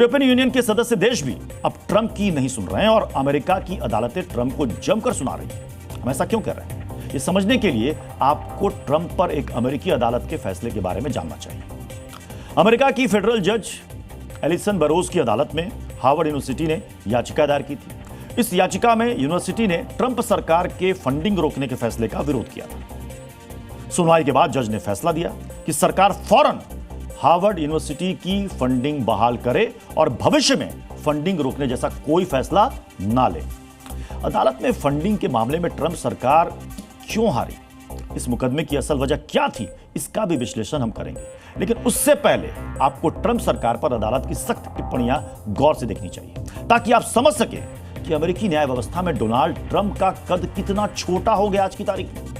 European union के सदस्य देश भी अब ट्रंप की नहीं सुन रहे हैं और अमेरिका की अदालतें ट्रंप को जमकर सुना रही हैं। हम ऐसा क्यों कर रहे हैं, ये समझने के लिए आपको ट्रंप पर एक अमेरिकी अदालत के फैसले के बारे में जानना चाहिए। अमेरिका की फेडरल जज एलिसन बरोज की अदालत में हार्वर्ड यूनिवर्सिटी ने याचिका दायर की थी। इस याचिका में यूनिवर्सिटी ने ट्रंप सरकार के फंडिंग रोकने के फैसले का विरोध किया था। सुनवाई के बाद जज ने फैसला दिया कि सरकार फौरन हार्वर्ड यूनिवर्सिटी की फंडिंग बहाल करे और भविष्य में फंडिंग रोकने जैसा कोई फैसला ना ले। अदालत में फंडिंग के मामले में ट्रंप सरकार क्यों हारी, इस मुकदमे की असल वजह क्या थी, इसका भी विश्लेषण हम करेंगे। लेकिन उससे पहले आपको ट्रंप सरकार पर अदालत की सख्त टिप्पणियां गौर से देखनी चाहिए ताकि आप समझ सकें कि अमेरिकी न्याय व्यवस्था में डोनाल्ड ट्रंप का कद कितना छोटा हो गया आज की तारीख में।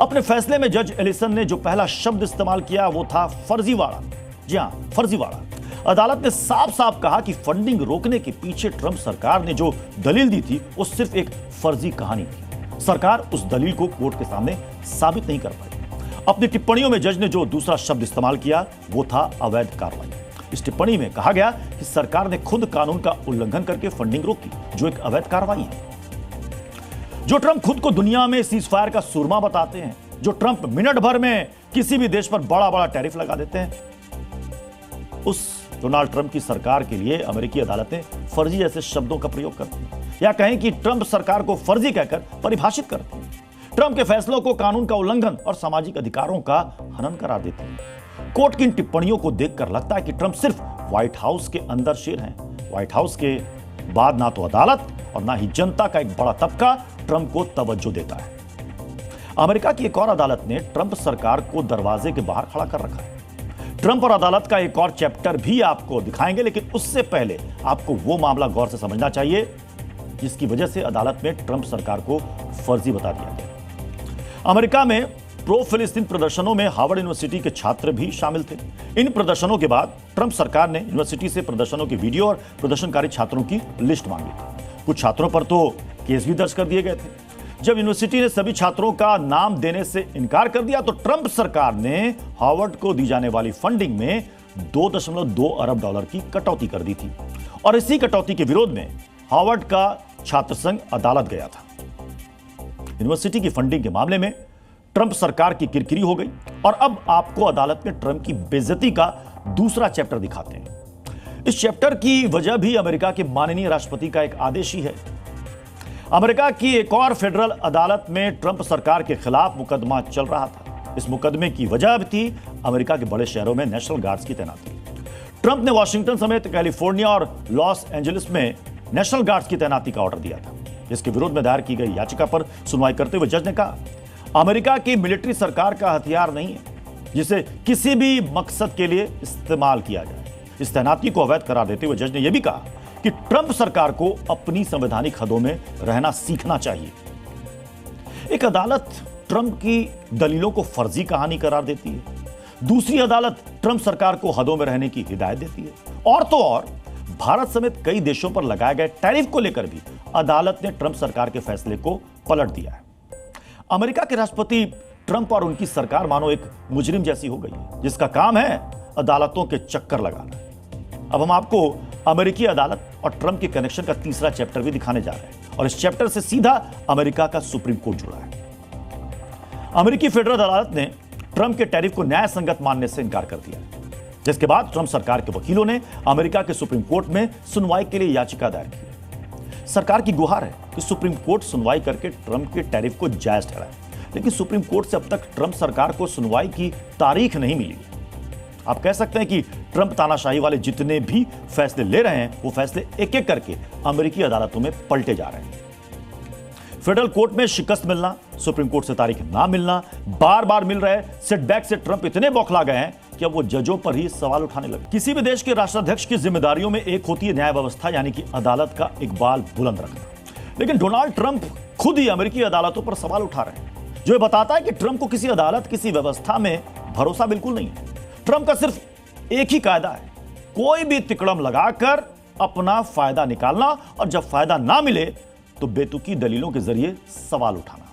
अपने फैसले में जज एलिसन ने जो पहला शब्द इस्तेमाल किया वो था फर्जीवाड़ा। जी हां, फर्जीवाड़ा। अदालत ने साफ साफ कहा कि फंडिंग रोकने के पीछे ट्रंप सरकार ने जो दलील दी थी वो सिर्फ एक फर्जी कहानी थी। सरकार उस दलील को कोर्ट के सामने साबित नहीं कर पाई। अपनी टिप्पणियों में जज ने जो दूसरा शब्द इस्तेमाल किया वो था अवैध कार्रवाई। इस टिप्पणी में कहा गया कि सरकार ने खुद कानून का उल्लंघन करके फंडिंग रोकी, जो एक अवैध कार्रवाई है। जो ट्रंप खुद को दुनिया में सीजफायर का सुरमा बताते हैं, जो ट्रंप मिनट भर में किसी भी देश पर बड़ा बड़ा टैरिफ लगा देते हैं, उस डोनाल्ड ट्रंप की सरकार के लिए अमेरिकी अदालतें फर्जी जैसे शब्दों का प्रयोग करती हैं, या कहें कि ट्रंप सरकार को फर्जी कहकर परिभाषित करती हैं। ट्रंप के फैसलों को कानून का उल्लंघन और सामाजिक अधिकारों का हनन करार देती हैं। कोर्ट की इन टिप्पणियों को देखकर लगता है कि ट्रंप सिर्फ व्हाइट हाउस के अंदर शेर हैं। व्हाइट हाउस के बाद ना तो अदालत और ना ही जनता का एक बड़ा तबका ट्रंप को तवज्जो देता है। अमेरिका की एक और अदालत ने ट्रंप सरकार को दरवाजे के बाहर खड़ा कर रखा है। ट्रंप और अदालत का एक और चैप्टर भी आपको दिखाएंगे, लेकिन उससे पहले आपको वो मामला गौर से समझना चाहिए जिसकी वजह से अदालत में ट्रंप सरकार को फर्जी बता दिया गया। अमेरिका में प्रो फिलिस्तीन प्रदर्शनों में हार्वर्ड यूनिवर्सिटी के छात्र भी शामिल थे। इन प्रदर्शनों के बाद ट्रंप सरकार ने यूनिवर्सिटी से प्रदर्शनों के वीडियो और प्रदर्शनकारी छात्रों की लिस्ट मांगी। कुछ छात्रों पर तो केस भी दर्ज कर दिए गए थे। जब यूनिवर्सिटी ने सभी छात्रों का नाम देने से इनकार कर दिया तो ट्रंप सरकार ने हार्वर्ड को दी जाने वाली फंडिंग में 2.2 अरब डॉलर की कटौती कर दी थी और इसी कटौती के विरोध में हार्वर्ड का छात्र संघ अदालत गया था। यूनिवर्सिटी की फंडिंग के मामले में ट्रंप सरकार की किरकिरी हो गई और अब आपको अदालत में ट्रंप की बेइज्जती का दूसरा चैप्टर दिखाते हैं। इस चैप्टर की वजह भी अमेरिका के माननीय राष्ट्रपति का एक आदेश ही है। अमेरिका की एक और फेडरल अदालत में ट्रंप सरकार के खिलाफ मुकदमा चल रहा था। इस मुकदमे की वजह भी थी अमेरिका के बड़े शहरों में नेशनल गार्ड्स की तैनाती। ट्रंप ने वॉशिंगटन समेत कैलिफोर्निया और लॉस एंजलिस में नेशनल गार्ड्स की तैनाती का ऑर्डर दिया था, जिसके विरोध में दायर की गई याचिका पर सुनवाई करते हुए जज ने कहा, अमेरिका की मिलिट्री सरकार का हथियार नहीं है जिसे किसी भी मकसद के लिए इस्तेमाल किया जाए। इस तैनाती को अवैध करार देते हुए जज ने यह भी कहा कि ट्रंप सरकार को अपनी संवैधानिक हदों में रहना सीखना चाहिए। एक अदालत ट्रंप की दलीलों को फर्जी कहानी करार देती है, दूसरी अदालत ट्रंप सरकार को हदों में रहने की हिदायत देती है। और तो और भारत समेत कई देशों पर लगाए गए टैरिफ को लेकर भी अदालत ने ट्रंप सरकार के फैसले को पलट दिया है। अमेरिका के राष्ट्रपति ट्रंप और उनकी सरकार मानो एक मुजरिम जैसी हो गई है जिसका काम है अदालतों के चक्कर लगाना। अब हम आपको अमेरिकी अदालत और ट्रंप के कनेक्शन का तीसरा चैप्टर भी दिखाने जा रहे हैं और इस चैप्टर से सीधा अमेरिका का सुप्रीम कोर्ट जुड़ा है। अमेरिकी फेडरल अदालत ने ट्रंप के टैरिफ को न्याय संगत मानने से इनकार कर दिया, जिसके बाद ट्रंप सरकार के वकीलों ने अमेरिका के सुप्रीम कोर्ट में सुनवाई के लिए याचिका दायर की। सरकार की गुहार है कि सुप्रीम कोर्ट सुनवाई करके ट्रंप के टैरिफ को जायज ठहराए, लेकिन सुप्रीम कोर्ट से अब तक ट्रंप सरकार को सुनवाई की तारीख नहीं मिली। आप कह सकते हैं कि ट्रंप तानाशाही वाले जितने भी फैसले ले रहे हैं वो फैसले एक एक करके अमेरिकी अदालतों में पलटे जा रहे हैं। फेडरल कोर्ट में शिकस्त मिलना, सुप्रीम कोर्ट से तारीख ना मिलना, बार बार मिल रहे सेटबैक से ट्रंप इतने बौखला गए हैं कि अब वो जजों पर ही सवाल उठाने लगे। किसी भी देश के राष्ट्राध्यक्ष की जिम्मेदारियों में एक होती है न्याय व्यवस्था यानी कि अदालत का इकबाल बुलंद रखना, लेकिन डोनाल्ड ट्रंप खुद ही अमेरिकी अदालतों पर सवाल उठा रहे हैं, जो ये बताता है कि ट्रंप को किसी अदालत, किसी व्यवस्था में भरोसा बिल्कुल नहीं है। ट्रंप का सिर्फ एक ही कायदा है, कोई भी तिकड़म लगाकर अपना फायदा निकालना और जब फायदा ना मिले तो बेतुकी दलीलों के जरिए सवाल उठाना।